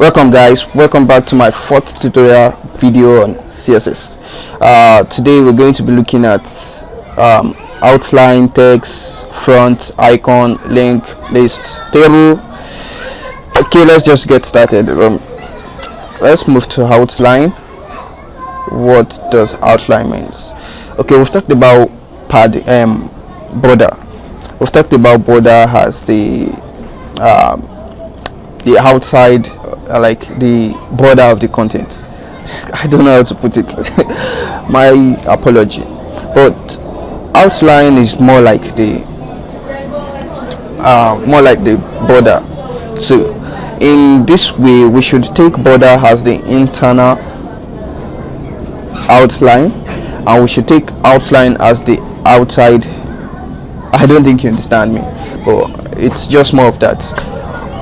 Welcome guys, welcome back to my fourth tutorial video on CSS. Today we're going to be looking at outline, text, front, icon, link, list, table. Okay, let's just get started. Let's move to outline. What does outline means? Okay, we've talked about border. We've talked about border as the outside, like the border of the content. I don't know how to put it. My apology. But outline is more like the border. So in this way, we should take border as the internal outline, and we should take outline as the outside. I don't think you understand me, but it's just more of that.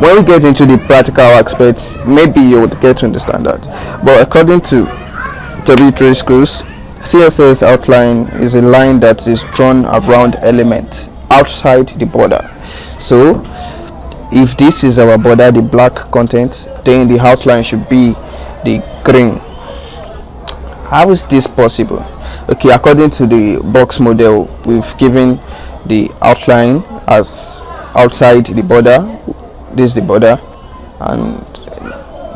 When we get into the practical aspects, maybe you would get to understand that. But according to W3 schools, CSS outline is a line that is drawn around element outside the border. So if this is our border, the black content, then the outline should be the green. How is this possible? Okay, according to the box model, we've given the outline as outside the border. This is the border, and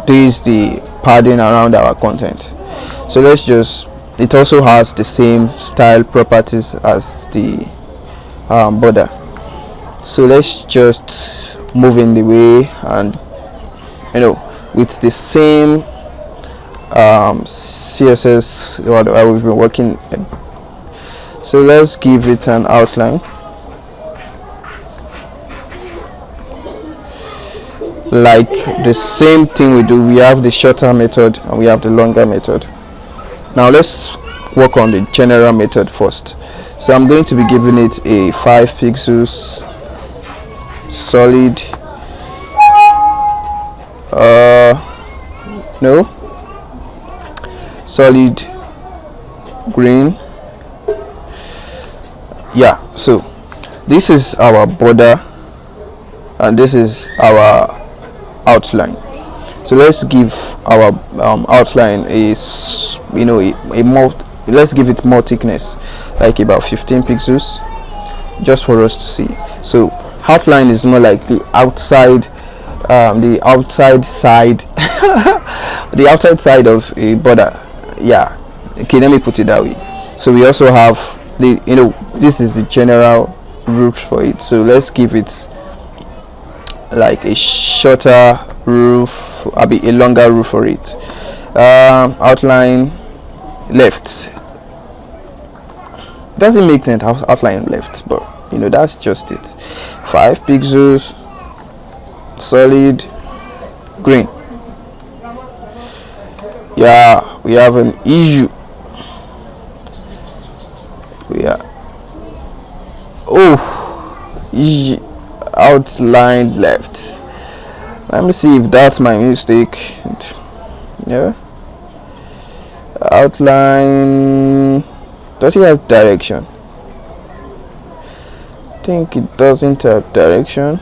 this is the padding around our content. So let's just, it also has the same style properties as the border. So let's just move in the way, and with the same CSS what we've been working in. So let's give it an outline like the same thing we do. We have the shorter method and we have the longer method. Now let's work on the general method first. So I'm going to be giving it a 5 pixels solid solid green. Yeah, so this is our border and this is our outline. So let's give our outline let's give it more thickness, like about 15 pixels, just for us to see. So outline is more like the outside side the outside side of a border. Yeah, okay, let me put it that way. So we also have the this is the general route for it. So let's give it like a shorter roof, a longer roof for it. Outline left doesn't make sense. Outline left, but that's just it. 5 pixels solid green. Yeah, we have an issue. Outline left. Let me see if that's my mistake. Yeah, outline, does it have direction? I think it doesn't have direction.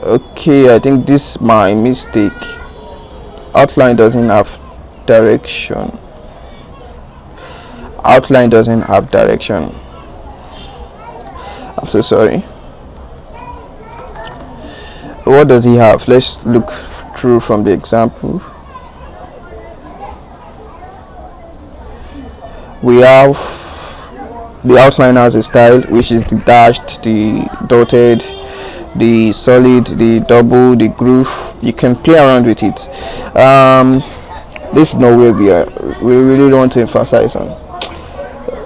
Okay, I think this is my mistake. Outline doesn't have direction. Outline doesn't have direction. I'm so sorry. What does he have? Let's look through from the example. We have the outline as a style, which is the dashed, the dotted, the solid, the double, the groove. You can play around with it. This is not where we really want to emphasize on.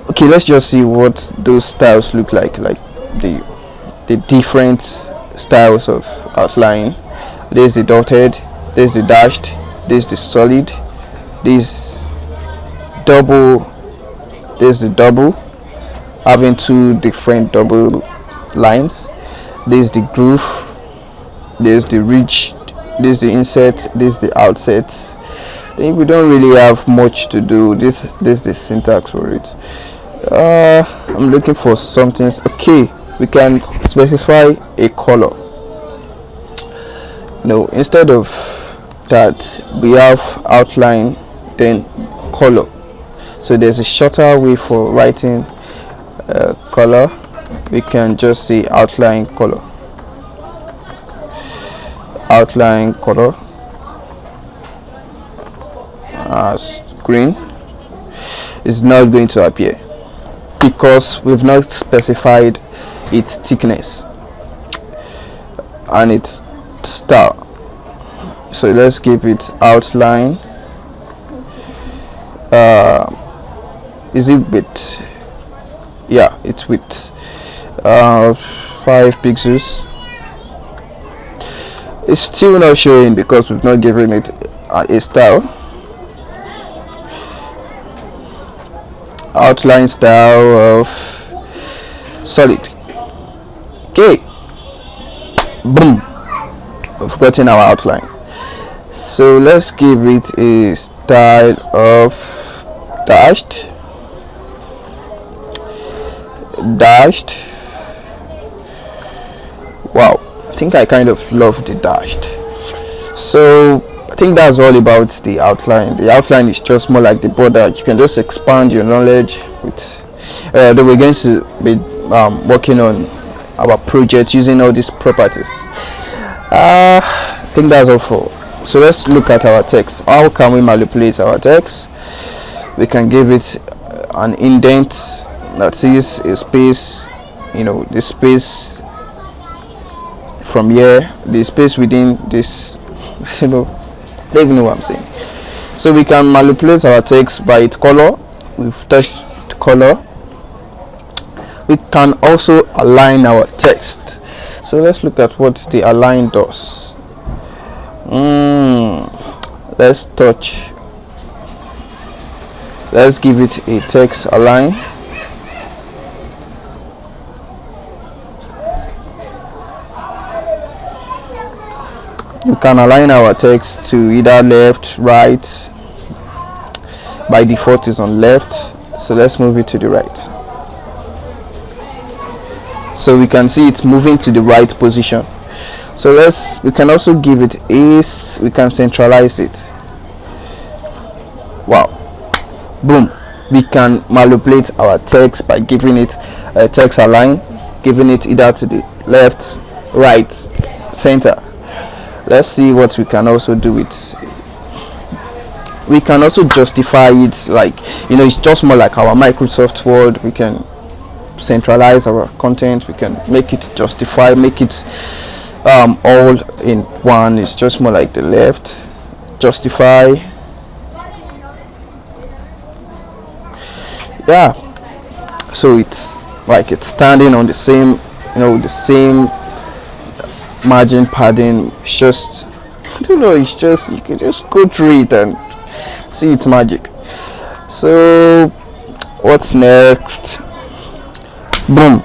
Okay, let's just see what those styles look like the different styles of outline. There's the dotted, there's the dashed, there's the solid, there's the double having two different double lines, there's the groove, there's the ridge, there's the inset, there's the outset. I think we don't really have much to do. This is the syntax for it. I'm looking for something. Okay, we can specify a color. No, instead of that we have outline then color. So there's a shorter way for writing color. We can just say outline color, outline color as green. Is not going to appear because we've not specified its thickness and its style. So let's give it outline. Is it width? Yeah, it's width. 5 pixels. It's still not showing because we've not given it a style. Outline style of solid. Okay, boom, we've gotten our outline. So let's give it a style of dashed. Wow, I think I kind of love the dashed. So I think that's all about the outline. The outline is just more like the border. You can just expand your knowledge with then we're going to be working on our project using all these properties. I think that's all for. So let's look at our text. How can we manipulate our text? We can give it an indent, that is a space, the space from here, the space within this, I don't even know what I'm saying. So we can manipulate our text by its color. We've touched color. We can also align our text. So let's look at what the align does. Let's give it a text align. You can align our text to either left, right. By default is on left, so let's move it to the right. So we can see it's moving to the right position. So we can also give it ease. We can centralize it. Wow, boom. We can manipulate our text by giving it a text align, giving it either to the left, right, center. Let's see what we can also do with. We can also justify it, like it's just more like our Microsoft Word. We can centralize our content. We can make it justify, make it all in one. It's just more like the left, justify. Yeah, so it's like it's standing on the same, the same margin padding. It's just, I don't know, it's just, you can just go through it and see its magic. So what's next? Boom,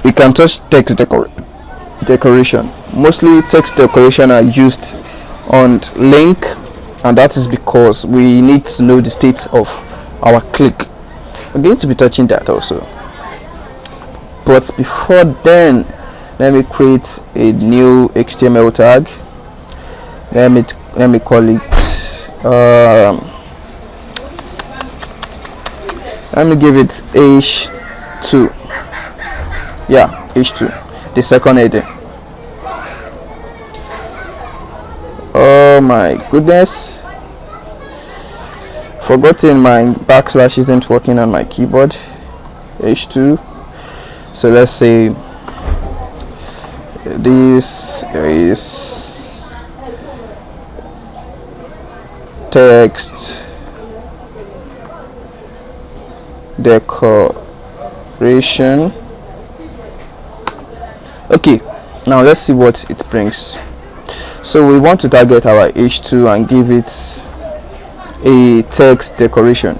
we can touch text decoration. Mostly text decoration are used on link, and that is because we need to know the state of our click. We're going to be touching that also, but before then, let me create a new HTML tag. Let me call it let me give it h2. Yeah, h2, the second heading. Oh my goodness, forgotten my backslash isn't working on my keyboard. h2. So let's say this is text decoration. Okay, now let's see what it brings. So we want to target our h2 and give it a text decoration,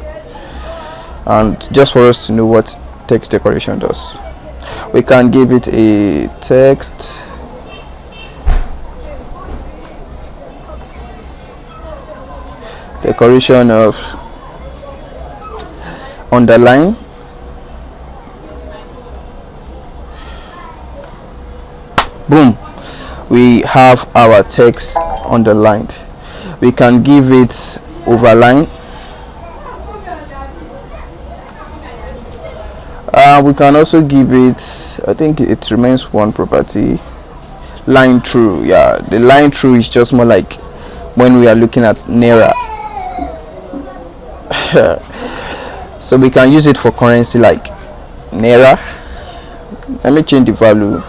and just for us to know what text decoration does, we can give it a text decoration of underline. Boom, we have our text underlined. We can give it overline. We can also give it, I think it remains one property, line through. Yeah, the line through is just more like when we are looking at naira. So we can use it for currency like naira. Let me change the value.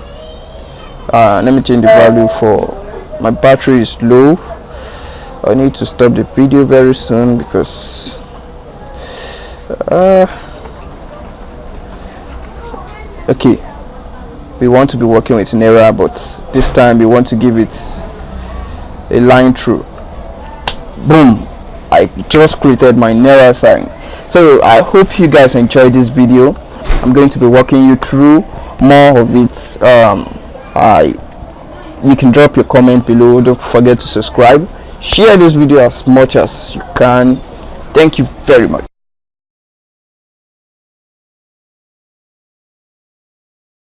For my battery is low. I need to stop the video very soon because okay, we want to be working with naira, but this time we want to give it a line through. Boom, I just created my naira sign. So I hope you guys enjoyed this video. I'm going to be walking you through more of it. You can drop your comment below. Don't forget to subscribe, share this video as much as you can. Thank you very much.